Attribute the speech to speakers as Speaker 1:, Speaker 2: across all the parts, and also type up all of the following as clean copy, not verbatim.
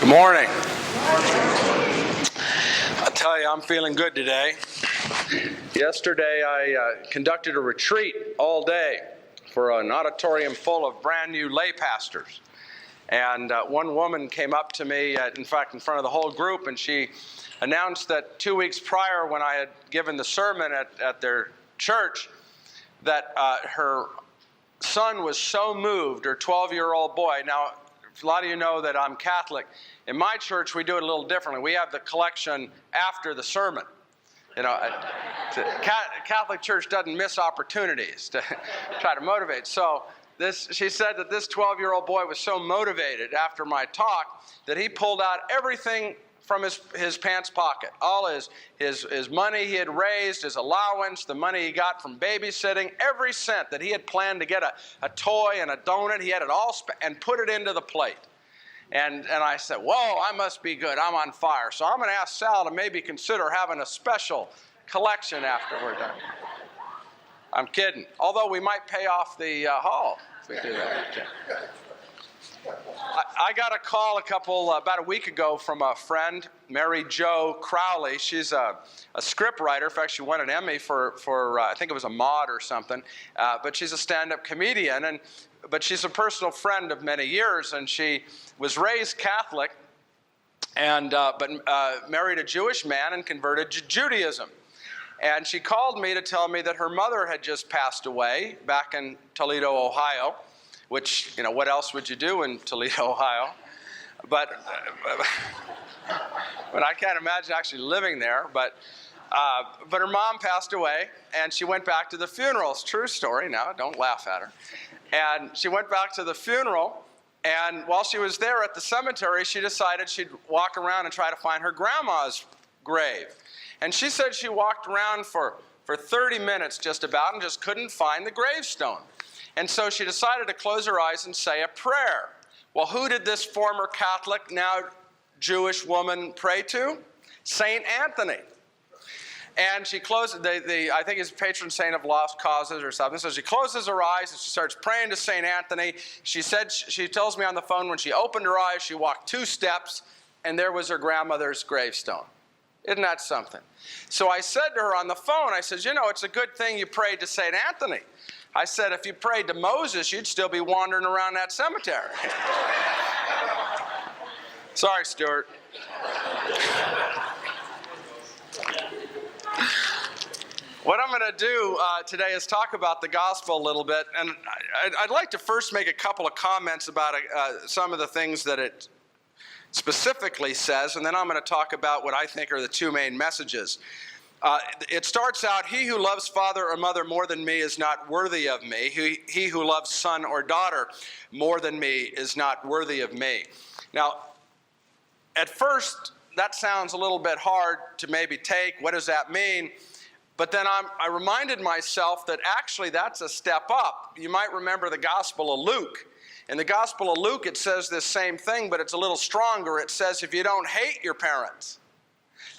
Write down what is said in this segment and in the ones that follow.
Speaker 1: Good morning. I tell you, I'm feeling good today. Yesterday, I conducted a retreat all day for an auditorium full of brand new lay pastors. And one woman came up to me, in fact, in front of the whole group, and she announced that 2 weeks prior, when I had given the sermon at their church, that her son was so moved, her 12-year-old boy. Now, a lot of you know that I'm Catholic. In my church, we do it a little differently. We have the collection after the sermon. You know, Catholic Church doesn't miss opportunities to try to motivate. So she said that this 12-year-old boy was so motivated after my talk that he pulled out everything from his pants pocket. All his money he had raised, his allowance, the money he got from babysitting, every cent that he had planned to get a toy and a donut, he had it all and put it into the plate. And I said, whoa, I must be good. I'm on fire. So I'm going to ask Sal to maybe consider having a special collection after we're done. I'm kidding. Although we might pay off the hall if we do that. I got a call about a week ago from a friend, Mary Jo Crowley. She's a script writer. In fact, she won an Emmy for I think it was a Maud or something. But she's a stand-up comedian, but she's a personal friend of many years, and she was raised Catholic, but married a Jewish man and converted to Judaism. And she called me to tell me that her mother had just passed away back in Toledo, Ohio. Which, you know, what else would you do in Toledo, Ohio? But I can't imagine actually living there. But her mom passed away, and she went back to the funeral. It's a true story now. Don't laugh at her. And she went back to the funeral, and while she was there at the cemetery, she decided she'd walk around and try to find her grandma's grave. And she said she walked around for 30 minutes just about and just couldn't find the gravestone. And so she decided to close her eyes and say a prayer. Well, who did this former Catholic, now Jewish woman pray to? Saint Anthony. And she closed, I think he's patron saint of lost causes or something. So she closes her eyes and she starts praying to Saint Anthony. She tells me on the phone when she opened her eyes, she walked 2 steps, and there was her grandmother's gravestone. Isn't that something? So I said to her on the phone, I said, you know, it's a good thing you prayed to Saint Anthony. I said, if you prayed to Moses, you'd still be wandering around that cemetery. Sorry, Stuart. What I'm going to do today is talk about the gospel a little bit. And I'd like to first make a couple of comments about some of the things that it specifically says, and then I'm going to talk about what I think are the 2 main messages. It starts out, he who loves father or mother more than me is not worthy of me. He who loves son or daughter more than me is not worthy of me. Now, at first, that sounds a little bit hard to maybe take. What does that mean? But then I reminded myself that actually that's a step up. You might remember the Gospel of Luke. In the Gospel of Luke, it says this same thing, but it's a little stronger. It says, if you don't hate your parents.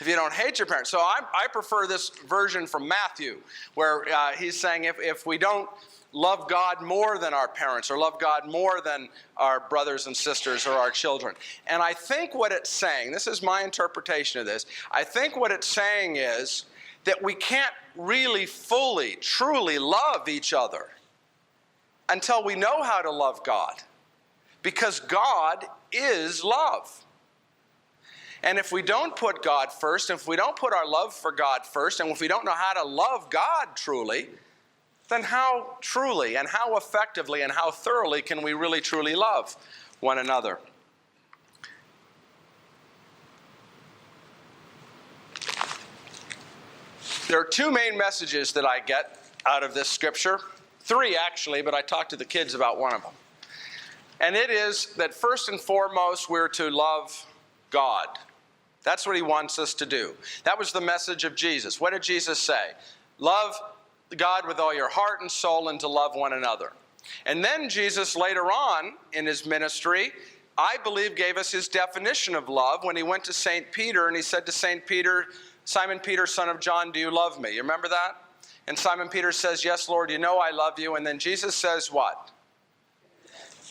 Speaker 1: If you don't hate your parents. So I prefer this version from Matthew, where he's saying if we don't love God more than our parents, or love God more than our brothers and sisters or our children. And I think what it's saying, this is my interpretation of this, I think what it's saying is that we can't really fully, truly love each other until we know how to love God. Because God is love. And if we don't put God first, if we don't put our love for God first, and if we don't know how to love God truly, then how truly and how effectively and how thoroughly can we really truly love one another? There are 2 main messages that I get out of this scripture. 3 actually, but I talked to the kids about one of them. And it is that first and foremost, we're to love God. That's what he wants us to do. That was the message of Jesus. What did Jesus say? Love God with all your heart and soul, and to love one another. And then Jesus later on in his ministry, I believe, gave us his definition of love when he went to St. Peter and he said to St. Peter, Simon Peter, son of John, do you love me? You remember that? And Simon Peter says, yes, Lord, you know I love you. And then Jesus says what?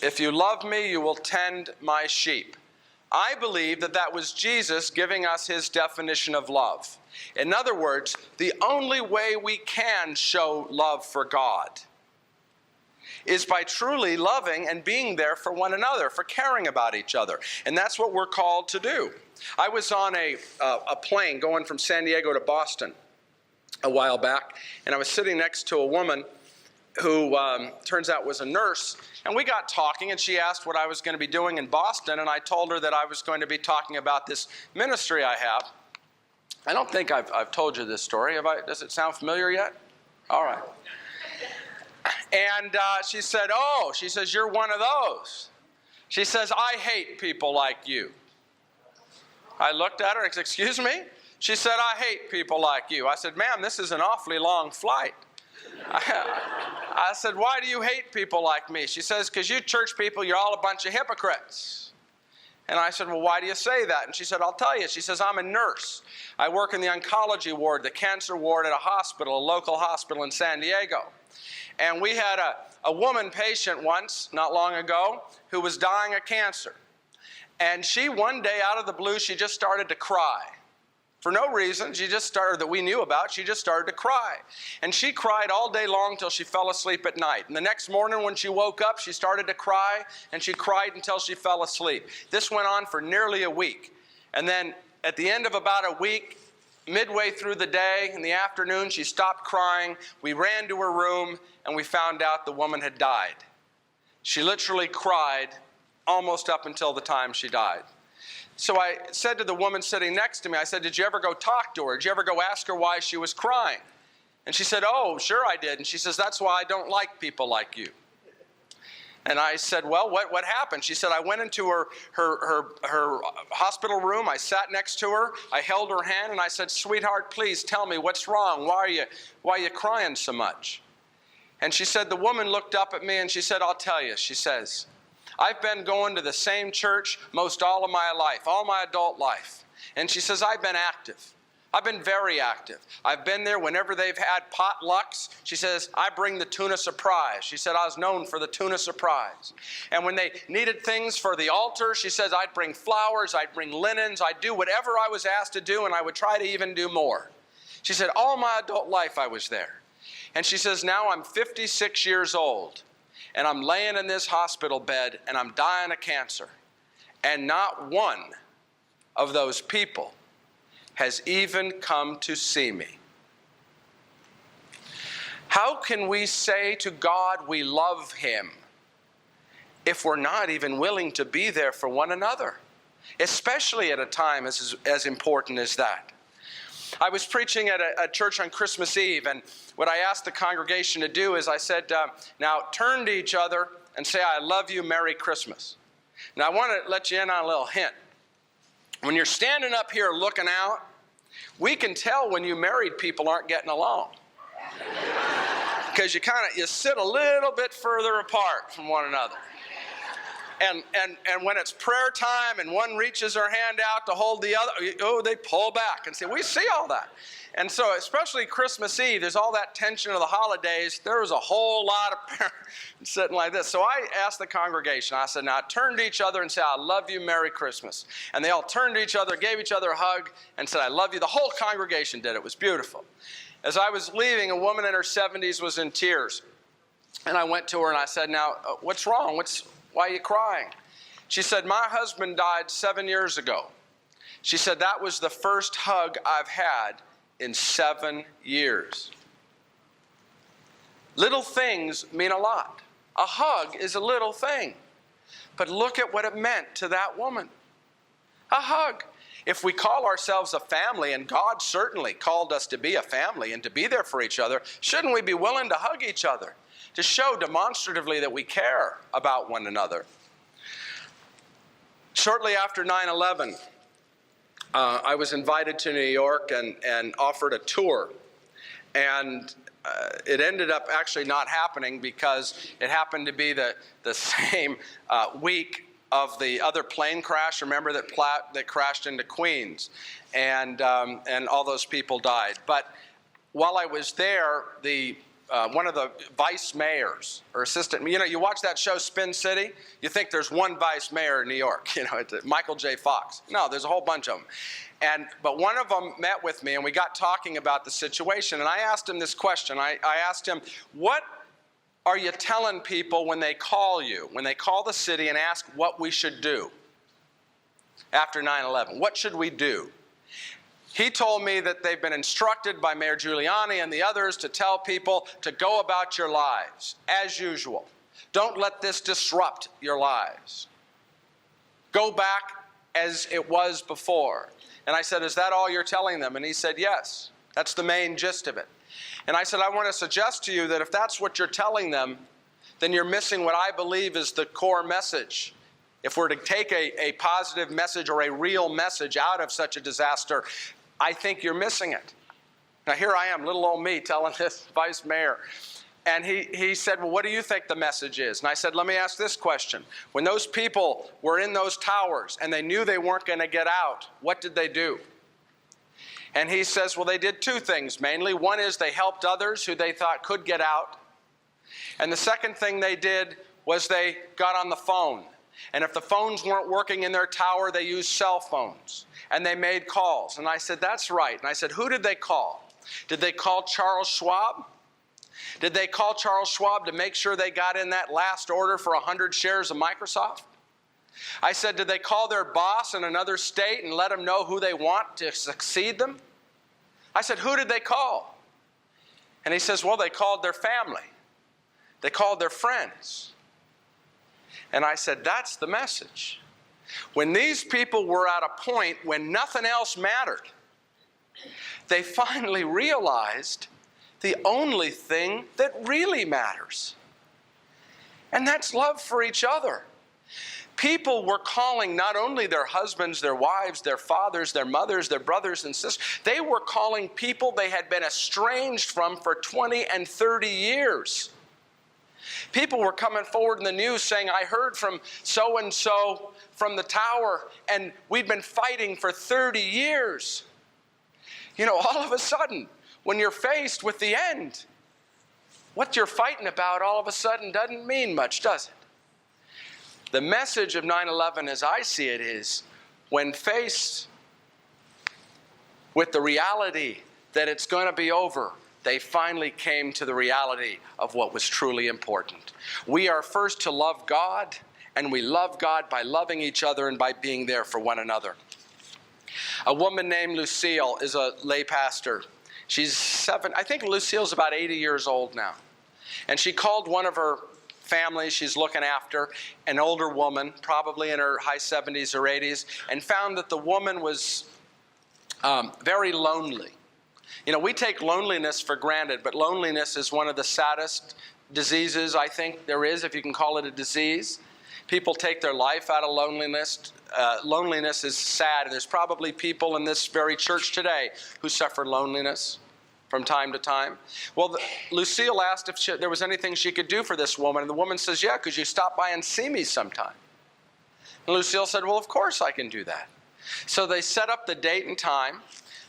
Speaker 1: If you love me, you will tend my sheep. I believe that that was Jesus giving us his definition of love. In other words, the only way we can show love for God is by truly loving and being there for one another, for caring about each other. And that's what we're called to do. I was on a plane going from San Diego to Boston a while back, and I was sitting next to a woman who turns out was a nurse, and we got talking, and she asked what I was going to be doing in Boston, and I told her that I was going to be talking about this ministry I have. I don't think I've told you this story. Does it sound familiar yet? All right. And she said, oh, she says, you're one of those. She says, I hate people like you. I looked at her and said, excuse me? She said, I hate people like you. I said, ma'am, this is an awfully long flight. I said, why do you hate people like me? She says, because you church people, you're all a bunch of hypocrites. And I said, well, why do you say that? And she said, I'll tell you. She says, I'm a nurse. I work in the oncology ward, the cancer ward at a hospital, a local hospital in San Diego. And we had a woman patient once, not long ago, who was dying of cancer. And she, one day, out of the blue, she just started to cry. For no reason, she just started, that we knew about, she just started to cry. And she cried all day long till she fell asleep at night. And the next morning when she woke up, she started to cry, and she cried until she fell asleep. This went on for nearly a week. And then at the end of about a week, midway through the day, in the afternoon, she stopped crying. We ran to her room, and we found out the woman had died. She literally cried almost up until the time she died. So I said to the woman sitting next to me, I said, did you ever go talk to her? Did you ever go ask her why she was crying? And she said, oh, sure I did. And she says, that's why I don't like people like you. And I said, well, what happened? She said, I went into her hospital room. I sat next to her. I held her hand, and I said, sweetheart, please tell me what's wrong. Why are you crying so much? And she said, the woman looked up at me, and she said, I'll tell you. She says, I've been going to the same church most all of my life, all my adult life. And she says, I've been active. I've been very active. I've been there whenever they've had potlucks. She says, I bring the tuna surprise. She said, I was known for the tuna surprise. And when they needed things for the altar, she says, I'd bring flowers, I'd bring linens, I'd do whatever I was asked to do, and I would try to even do more. She said, all my adult life I was there. And she says, now I'm 56 years old. And I'm laying in this hospital bed, and I'm dying of cancer. And not one of those people has even come to see me. How can we say to God we love him if we're not even willing to be there for one another, especially at a time as important as that? I was preaching at a church on Christmas Eve, and what I asked the congregation to do is I said, now turn to each other and say, I love you, Merry Christmas. Now I want to let you in on a little hint. When you're standing up here looking out, we can tell when you married people aren't getting along. Because you sit a little bit further apart from one another. And when it's prayer time and one reaches her hand out to hold the other, oh, they pull back and say, we see all that. And so especially Christmas Eve, there's all that tension of the holidays. There was a whole lot of parents sitting like this. So I asked the congregation, I said, now turn to each other and say, I love you, Merry Christmas. And they all turned to each other, gave each other a hug, and said, I love you. The whole congregation did. It was beautiful. As I was leaving, a woman in her 70s was in tears. And I went to her and I said, now, what's wrong? Why are you crying? She said, my husband died 7 years ago. She said, that was the first hug I've had in 7 years. Little things mean a lot. A hug is a little thing. But look at what it meant to that woman. A hug. If we call ourselves a family, and God certainly called us to be a family and to be there for each other, shouldn't we be willing to hug each other, to show demonstratively that we care about one another? Shortly after 9/11, I was invited to New York and offered a tour. And it ended up actually not happening because it happened to be the same week of the other plane crash. Remember that crashed into Queens, and all those people died. But while I was there, the one of the vice mayors or assistant. You know, you watch that show Spin City, you think there's one vice mayor in New York, you know, it's Michael J. Fox. No, there's a whole bunch of them. But one of them met with me, and we got talking about the situation, and I asked him this question. I asked him, what are you telling people when they call you, when they call the city and ask what we should do after 9/11? What should we do? He told me that they've been instructed by Mayor Giuliani and the others to tell people to go about your lives as usual. Don't let this disrupt your lives. Go back as it was before. And I said, is that all you're telling them? And he said, yes, that's the main gist of it. And I said, I want to suggest to you that if that's what you're telling them, then you're missing what I believe is the core message. If we're to take a positive message or a real message out of such a disaster, I think you're missing it. Now here I am, little old me, telling this vice mayor. And he said, well, what do you think the message is? And I said, let me ask this question. When those people were in those towers and they knew they weren't going to get out, what did they do? And he says, well, they did two things mainly. One is they helped others who they thought could get out. And the second thing they did was they got on the phone. And if the phones weren't working in their tower, they used cell phones. And they made calls. And I said, that's right. And I said, who did they call? Did they call Charles Schwab? Did they call Charles Schwab to make sure they got in that last order for 100 shares of Microsoft? I said, did they call their boss in another state and let them know who they want to succeed them? I said, who did they call? And he says, well, they called their family. They called their friends. And I said, that's the message. When these people were at a point when nothing else mattered, they finally realized the only thing that really matters. And that's love for each other. People were calling not only their husbands, their wives, their fathers, their mothers, their brothers and sisters. They were calling people they had been estranged from for 20 and 30 years. People were coming forward in the news saying, I heard from so-and-so from the tower, and we'd been fighting for 30 years. You know, all of a sudden, when you're faced with the end, what you're fighting about all of a sudden doesn't mean much, does it? The message of 9/11, as I see it, is when faced with the reality that it's going to be over, they finally came to the reality of what was truly important. We are first to love God, and we love God by loving each other and by being there for one another. A woman named Lucille is a lay pastor. I think Lucille's about 80 years old now. And she called one of her family she's looking after, an older woman, probably in her high 70s or 80s, and found that the woman was very lonely. You know, we take loneliness for granted, but loneliness is one of the saddest diseases I think there is, if you can call it a disease. People take their life out of loneliness. Loneliness is sad. There's probably people in this very church today who suffer loneliness from time to time. Well, Lucille asked if there was anything she could do for this woman, and the woman says, yeah, could you stop by and see me sometime? And Lucille said, well, of course I can do that. So they set up the date and time.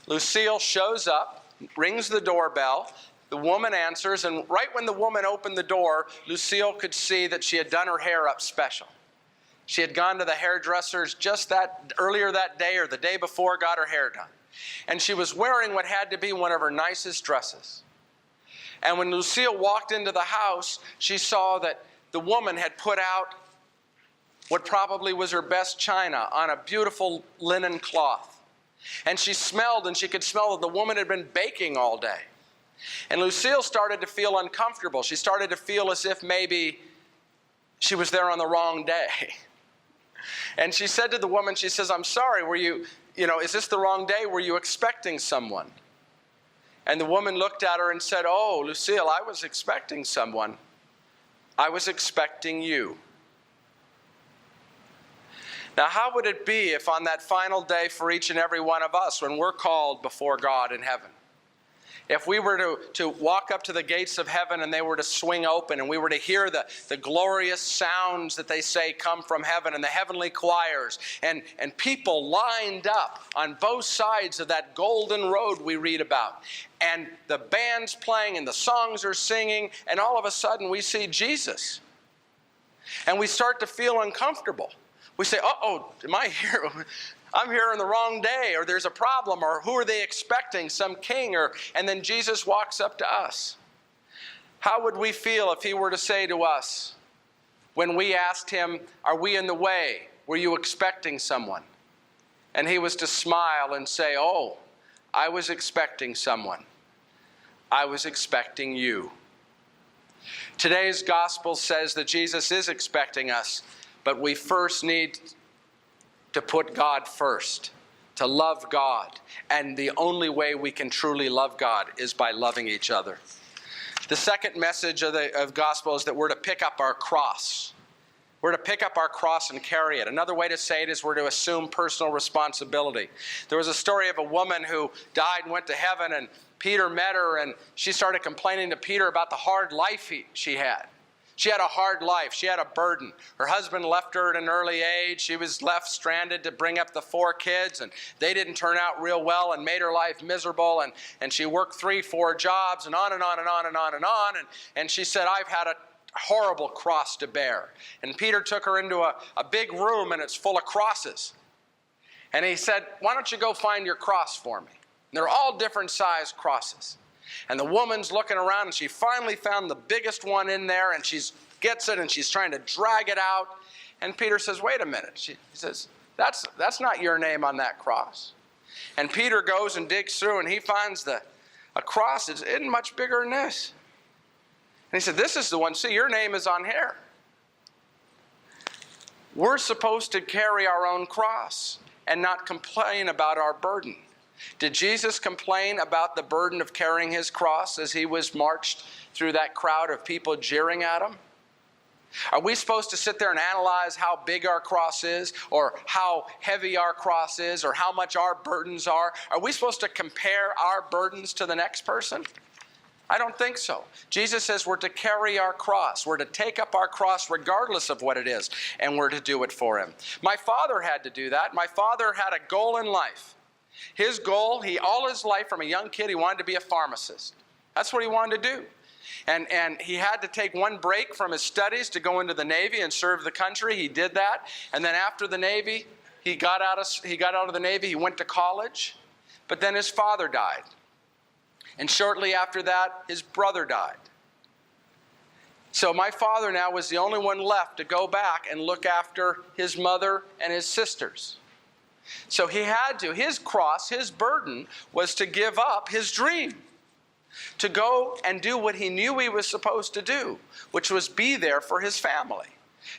Speaker 1: Lucille shows up, rings the doorbell. The woman answers, and right when the woman opened the door, Lucille could see that she had done her hair up special. She had gone to the hairdressers just earlier that day or the day before, got her hair done. And she was wearing what had to be one of her nicest dresses. And when Lucille walked into the house, she saw that the woman had put out what probably was her best china on a beautiful linen cloth. And she smelled, and she could smell that the woman had been baking all day. And Lucille started to feel uncomfortable. She started to feel as if maybe she was there on the wrong day. And she said to the woman, she says, I'm sorry, is this the wrong day? Were you expecting someone? And the woman looked at her and said, oh, Lucille, I was expecting someone. I was expecting you. Now, how would it be if on that final day for each and every one of us, when we're called before God in heaven, If we were to walk up to the gates of heaven and they were to swing open and we were to hear the glorious sounds that they say come from heaven and the heavenly choirs and people lined up on both sides of that golden road we read about, and the band's playing and the songs are singing, and all of a sudden we see Jesus. And we start to feel uncomfortable. We say, uh-oh, am I here? I'm here on the wrong day, or there's a problem, or who are they expecting, some king, and then Jesus walks up to us. How would we feel if he were to say to us, when we asked him, are we in the way? Were you expecting someone? And he was to smile and say, oh, I was expecting someone. I was expecting you. Today's gospel says that Jesus is expecting us, but we first need to put God first, to love God. And the only way we can truly love God is by loving each other. The second message of gospel is that we're to pick up our cross. We're to pick up our cross and carry it. Another way to say it is we're to assume personal responsibility. There was a story of a woman who died and went to heaven, and Peter met her, and she started complaining to Peter about the hard life she had. She had a hard life. She had a burden. Her husband left her at an early age. She was left stranded to bring up the 4 kids, and they didn't turn out real well and made her life miserable, and she worked 3-4 jobs and on and on and on and on and on, and she said, I've had a horrible cross to bear. And Peter took her into a big room, and it's full of crosses. And he said, why don't you go find your cross for me? And they're all different size crosses. And the woman's looking around, and she finally found the biggest one in there, and she gets it, and she's trying to drag it out. And Peter says, wait a minute. He says, that's not your name on that cross. And Peter goes and digs through, and he finds a cross that isn't much bigger than this. And he said, this is the one. See, your name is on here. We're supposed to carry our own cross and not complain about our burden. Did Jesus complain about the burden of carrying his cross as he was marched through that crowd of people jeering at him? Are we supposed to sit there and analyze how big our cross is, or how heavy our cross is, or how much our burdens are? Are we supposed to compare our burdens to the next person? I don't think so. Jesus says we're to carry our cross. We're to take up our cross regardless of what it is, and we're to do it for him. My father had to do that. My father had a goal in life. His goal, all his life from a young kid, he wanted to be a pharmacist. That's what he wanted to do. And he had to take one break from his studies to go into the Navy and serve the country. He did that. And then after the Navy, he got out of the Navy, he went to college. But then his father died. And shortly after that, his brother died. So my father now was the only one left to go back and look after his mother and his sisters. So he had to. His cross, his burden, was to give up his dream, to go and do what he knew he was supposed to do, which was be there for his family,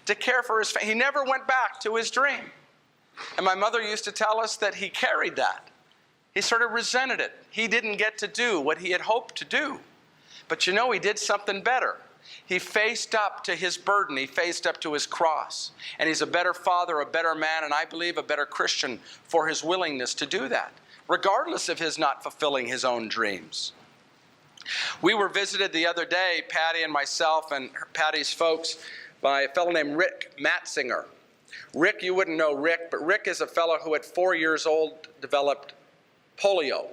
Speaker 1: to care for his family. He never went back to his dream. And my mother used to tell us that he carried that. He sort of resented it. He didn't get to do what he had hoped to do. But he did something better. He faced up to his burden. He faced up to his cross. And he's a better father, a better man, and I believe a better Christian for his willingness to do that, regardless of his not fulfilling his own dreams. We were visited the other day, Patty and myself and Patty's folks, by a fellow named Rick Matzinger. Rick, you wouldn't know Rick, but Rick is a fellow who at 4 years old developed polio.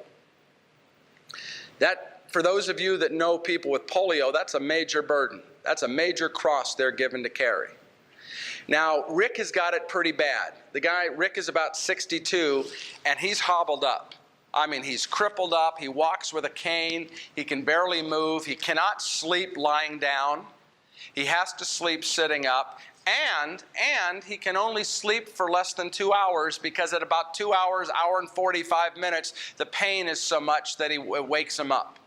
Speaker 1: That, for those of you that know people with polio, that's a major burden. That's a major cross they're given to carry. Now, Rick has got it pretty bad. Rick is about 62, and he's hobbled up. I mean, he's crippled up. He walks with a cane. He can barely move. He cannot sleep lying down. He has to sleep sitting up. And he can only sleep for less than 2 hours, because at about 2 hours, hour and 45 minutes, the pain is so much that it wakes him up.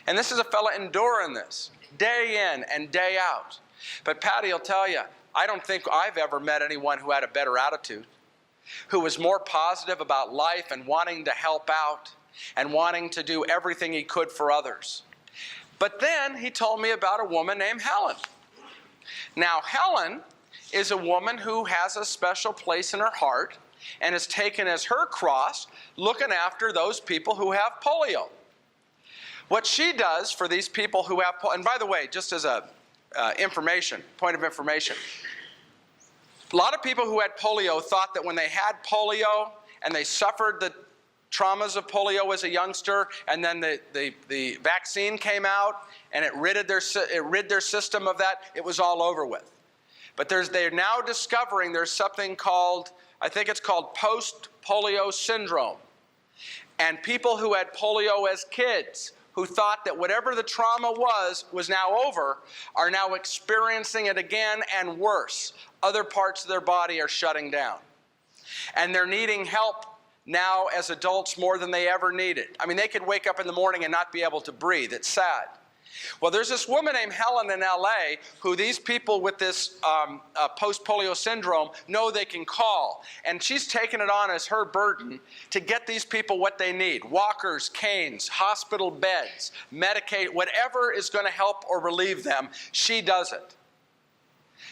Speaker 1: And this is a fella enduring this day in and day out. But Patty will tell you, I don't think I've ever met anyone who had a better attitude, who was more positive about life and wanting to help out and wanting to do everything he could for others. But then he told me about a woman named Helen. Now, Helen is a woman who has a special place in her heart and has taken as her cross looking after those people who have polio. What she does for these people who have, and by the way, just as a point of information, a lot of people who had polio thought that when they had polio and they suffered the traumas of polio as a youngster, and then the vaccine came out and it rid their system of that, it was all over with. But they're now discovering there's something called, I think it's called post-polio syndrome. And people who had polio as kids, who thought that whatever the trauma was now over, are now experiencing it again and worse. Other parts of their body are shutting down. And they're needing help now as adults more than they ever needed. I mean, they could wake up in the morning and not be able to breathe. It's sad. Well, there's this woman named Helen in LA who these people with this post-polio syndrome know they can call. And she's taken it on as her burden to get these people what they need. Walkers, canes, hospital beds, Medicaid, whatever is going to help or relieve them, she does it.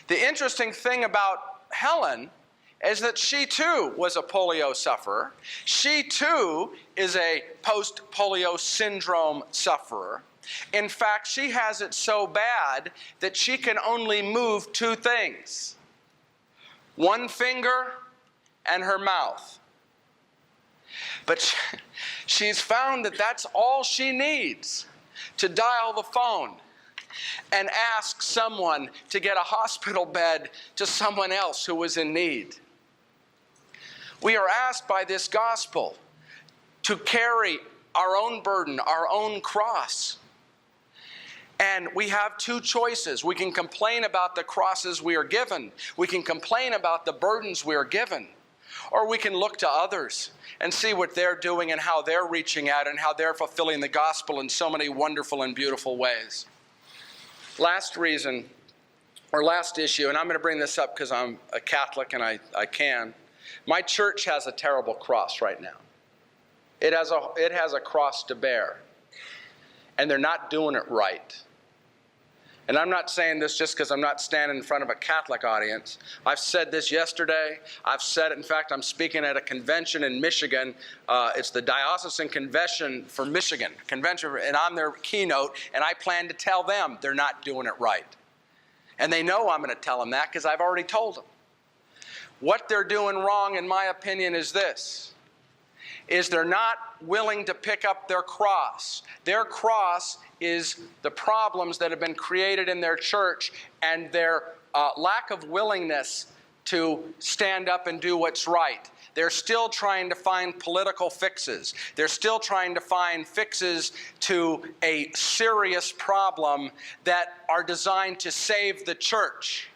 Speaker 1: The interesting thing about Helen is that she too was a polio sufferer. She too is a post-polio syndrome sufferer. In fact, she has it so bad that she can only move two things: one finger and her mouth. But she's found that that's all she needs to dial the phone and ask someone to get a hospital bed to someone else who was in need. We are asked by this gospel to carry our own burden, our own cross. And we have two choices. We can complain about the crosses we are given. We can complain about the burdens we are given. Or we can look to others and see what they're doing and how they're reaching out and how they're fulfilling the gospel in so many wonderful and beautiful ways. Last reason, or last issue, and I'm going to bring this up because I'm a Catholic and I can. My church has a terrible cross right now. It has a cross to bear. And they're not doing it right. And I'm not saying this just because I'm not standing in front of a Catholic audience. I've said this yesterday. I've said it. In fact, I'm speaking at a convention in Michigan. It's the Diocesan Convention for Michigan. And I'm their keynote. And I plan to tell them they're not doing it right. And they know I'm going to tell them that because I've already told them. What they're doing wrong, in my opinion, is this. Is they're not willing to pick up their cross. Their cross is the problems that have been created in their church and their lack of willingness to stand up and do what's right. They're still trying to find political fixes. They're still trying to find fixes to a serious problem that are designed to save the church.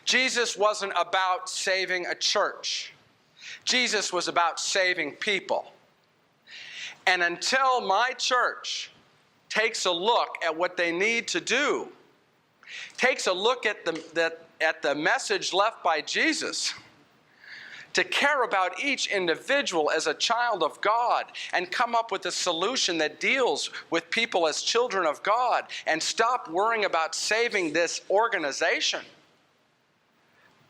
Speaker 1: Jesus wasn't about saving a church. Jesus was about saving people. And until my church takes a look at what they need to do, takes a look at the message left by Jesus, to care about each individual as a child of God and come up with a solution that deals with people as children of God and stop worrying about saving this organization,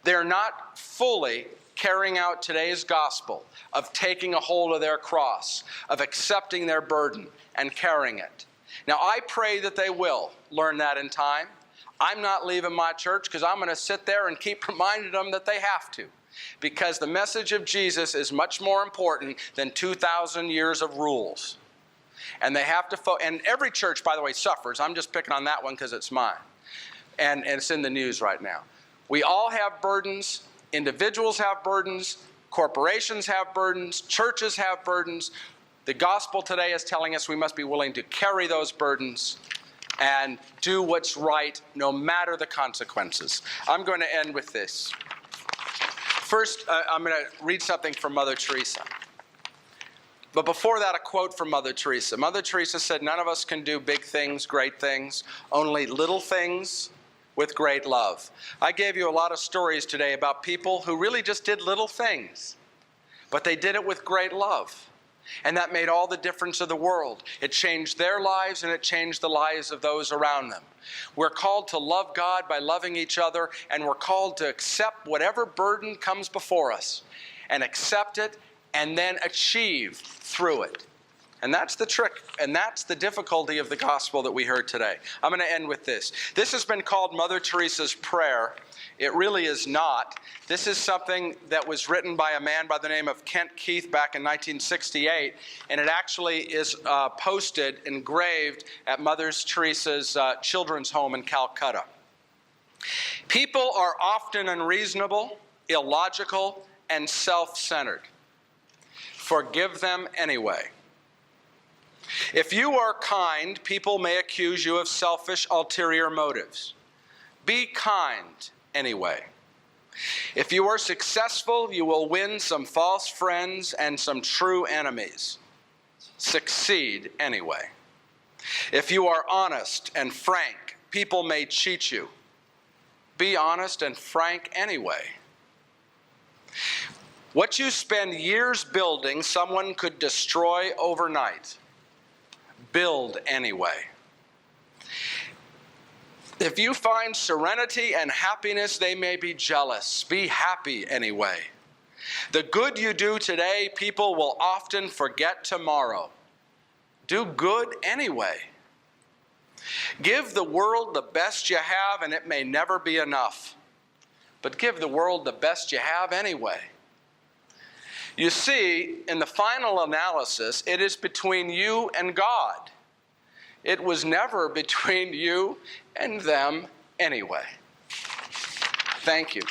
Speaker 1: they're not fully carrying out today's gospel of taking a hold of their cross, of accepting their burden and carrying it. Now, I pray that they will learn that in time. I'm not leaving my church because I'm going to sit there and keep reminding them that they have to, because the message of Jesus is much more important than 2,000 years of rules. And they have to, and every church, by the way, suffers. I'm just picking on that one because it's mine. And it's in the news right now. We all have burdens. Individuals have burdens. Corporations have burdens. Churches have burdens. The gospel today is telling us we must be willing to carry those burdens and do what's right no matter the consequences. I'm going to end with this. First, I'm going to read something from Mother Teresa. But before that, a quote from Mother Teresa. Mother Teresa said, "None of us can do big things, great things, only little things with great love." I gave you a lot of stories today about people who really just did little things, but they did it with great love. And that made all the difference of the world. It changed their lives and it changed the lives of those around them. We're called to love God by loving each other, and we're called to accept whatever burden comes before us and accept it and then achieve through it. And that's the trick, and that's the difficulty of the gospel that we heard today. I'm going to end with this. This has been called Mother Teresa's prayer. It really is not. This is something that was written by a man by the name of Kent Keith back in 1968, and it actually is posted, engraved at Mother Teresa's children's home in Calcutta. People are often unreasonable, illogical, and self-centered. Forgive them anyway. If you are kind, people may accuse you of selfish, ulterior motives. Be kind anyway. If you are successful, you will win some false friends and some true enemies. Succeed anyway. If you are honest and frank, people may cheat you. Be honest and frank anyway. What you spend years building, someone could destroy overnight. Build anyway. If you find serenity and happiness, they may be jealous. Be happy anyway. The good you do today, people will often forget tomorrow. Do good anyway. Give the world the best you have, and it may never be enough. But give the world the best you have anyway. You see, in the final analysis, it is between you and God. It was never between you and them anyway. Thank you.